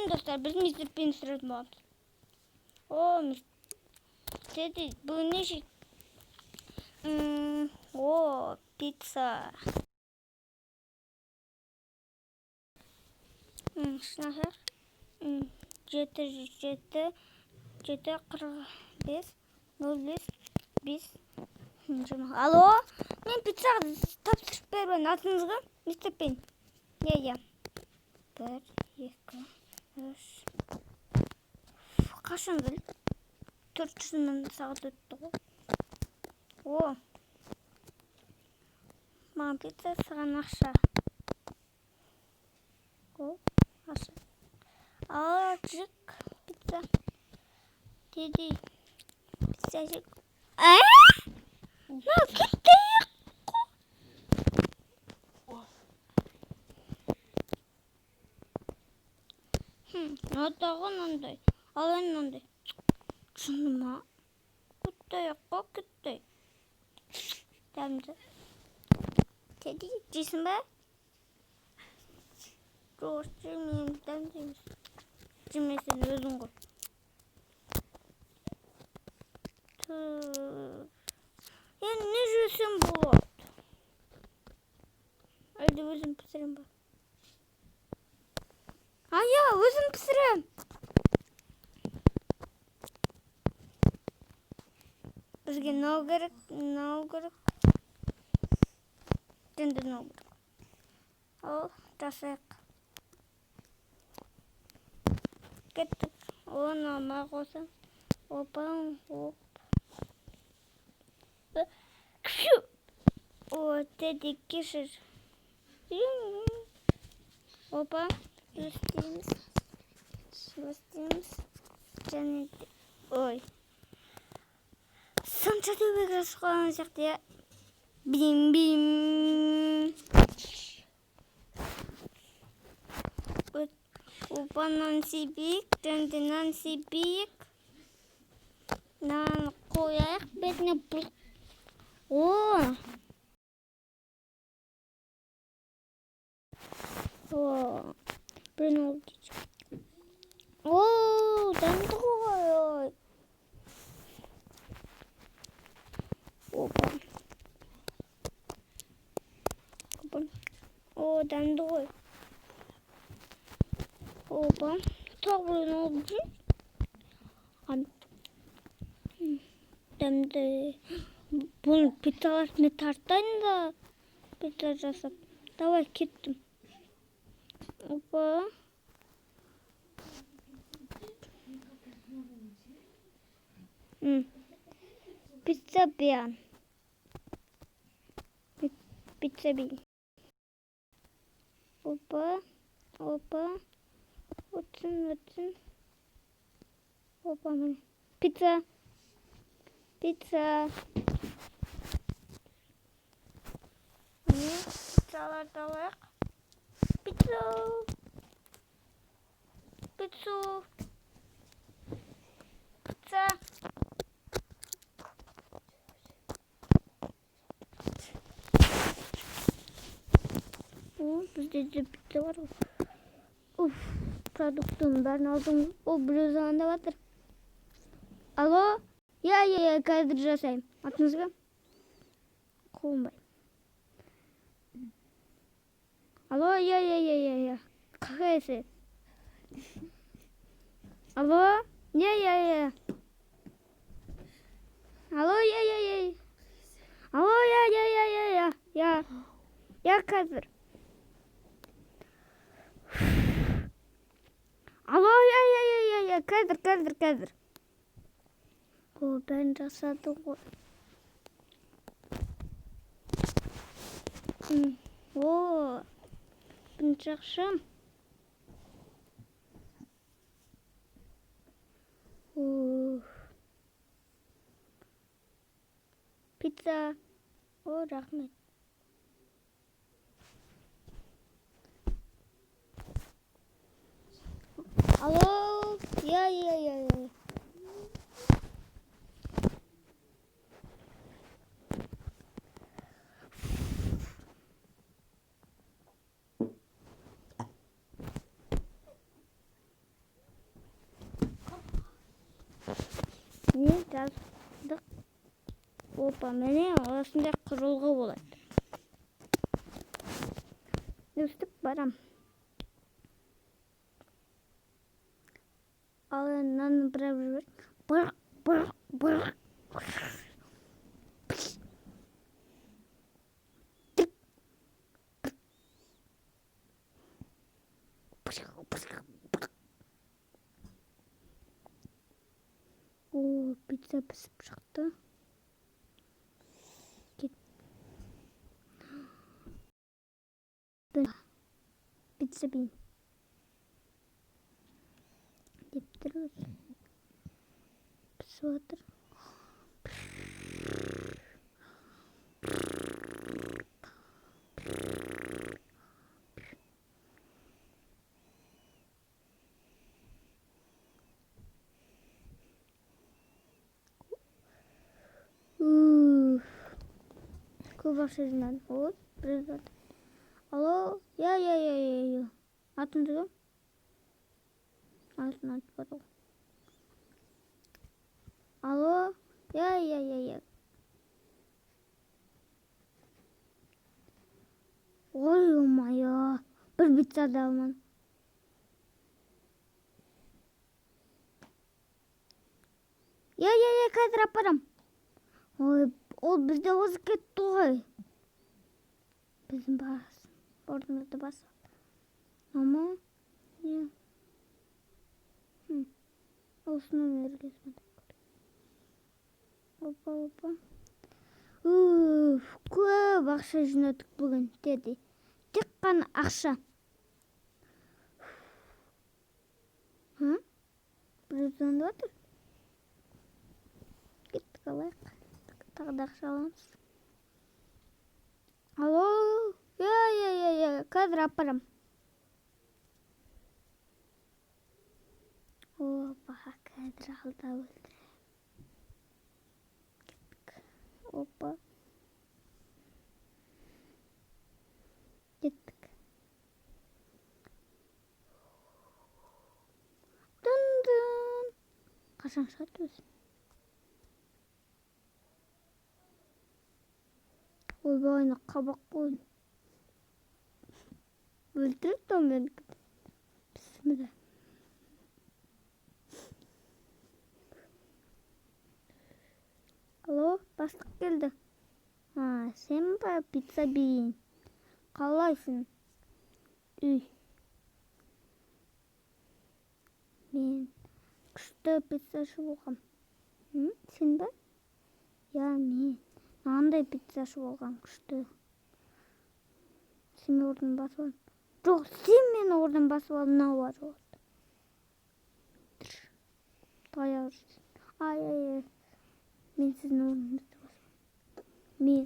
достар, біз мистер Пен сүретін боламыз. О, Тедди, бұл нешік? О, пицца. Шынашар? 747 745 05 5. Алло, мен пиццаға тапсырып беремін. Атыңыз кім? Мистер Пен. Иә. 1, 2, 3. Қашан кел? 400 сағат өтті ғой. О. Маған пицца, саған ақша. О, ақша. Жік пицца. Тедди. Пицца жік. Кетті. Атағы мынандай. Ал енді мынандай. Шынды ма? Кетті аяққа кетті. Дәмді. Тедди, жейсің бе? Жоқ, жемеймін, дәмді емес. Жемесең өзің ғой. Енді не жесем болады? Әлде өзім пісірем ба? Өзім пісірем. Бізге нау керек. Енді нау керек. Ал, жасайық. Кеттік. Оны ма қосам. Опам, оп. Кшу! О, Тедди, кешір. Опа, өстейміз. Және де... Ой. Сонша төбек жасып қалған сияқты, я. Бим-бим. Опа, Нанси бик, және Нанси бик. Нан қояйық бетіне бұл. О! Бірін ол дейші. О, дәмді ғой. Опа. О, дәмді ғой. Опа. Тағы бірін ол дейші. Дәмді. Бұл пиццалар не тартайын да. Пицца жасап. Давай, кеттім. Опа. Пицца биян. Пицца биян. Опа. Өтсін. Опа, міне. Пицца. Пиццаларды алайық. Пицца. Бізде де пицца бар ғой. Продуктың бәрін алдым. Біреу звондап жатыр. Алло? Я, қазір жасаймын. Атыңыз кім? Қолымбай. Алло, я. Какая связь? Алло? Я. Алло, я. Алло, я. Я қазір. Алло, я. Қазір. О, бәрін жасады ғой. О, бірінші ақшам. Пицца. О, рахмет. Алло, я. жаздық. Опа, міне осындай құрылғы болады. Өстіп барам. Ал мынаны бірап жүріп, бұрқ. О, пицца пісіп шықты. Пицца бейін. Деп тұрыз. Пісіп атыр. Көп ақша жинадым. Вот, біраз атыр. Алло, я. Атыңды кім? Атын атып бар ғой. Алло, я. Ой, омайо, бір пицца да алмадым. Я, қазір апарам. Ой, ол бізде озып кетті ғой. Біздің орнымызды басып. Ама, не? Осының ергесін. Опа. Көп ақша жинадық бүгін, деді. Тек қана ақша. Бір звонды отыр. Кеттік алайық. Тағы да ақша аламыз. Алло, я, қазір апарам. Опа, қазір алда өлді. Опа. Кеттік. Дын. Қашан шығады өзі? Ойбайны қабақ қойын. Өлтіріп томмен. Бісмілі. Алло, бастық келді. Сен ба пицца бейін? Қалайсың? Үй. Мен күшті пиццашы болғам. Сен ба? Я, мен. Андай пиццашы болған күшті. Сен ордың басып алдың. Жоқ, сен мен ордың басып алдың. Нау бар орды. Таяқ жүрсің. Ай. Мен сіздің орныңызды басып. Мен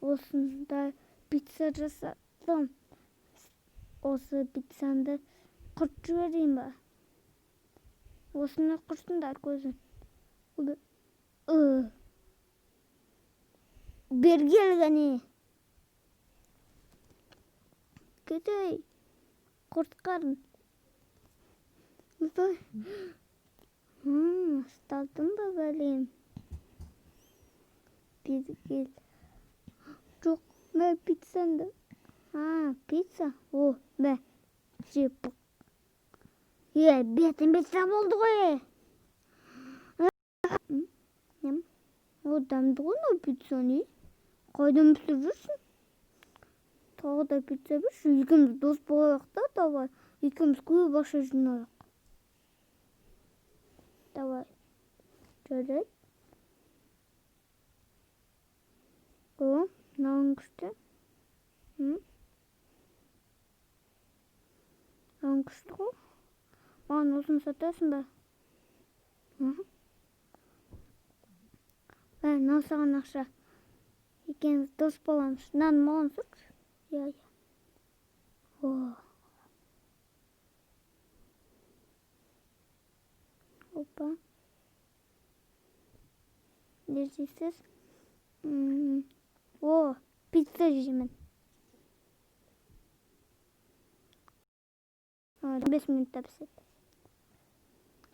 осындай пицца жасадым. Осы пиццанды құрт жіберейін ба? Осыны құрсындар көзін. Бергелгені. Кетей. Құртқарын. Сталдым ба бәлем? Бергел. Жоқ, мә пиццанды. Пицца? О, мә. Жепік. Бетін пицца болды ғой. О, дамды ғой мә пиццаны. Қайдан пісіп жүрсің? Тағы да пицца берші. Екіміз дос болайық та, давай. Екіміз көп ақша жинайық. Давай. Жарайды. О, мынауың күшті. Мынауың күшті ғой. Маған осыны сатасың ба? Мынау саған ақша. Екеміз дос боламыз. Мынаны маған сұршы. Я. О. Опа. Не жейсіз? О, пицца жеймін. 5 минутта піседі.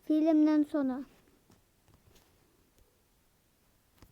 Фильмнен соны.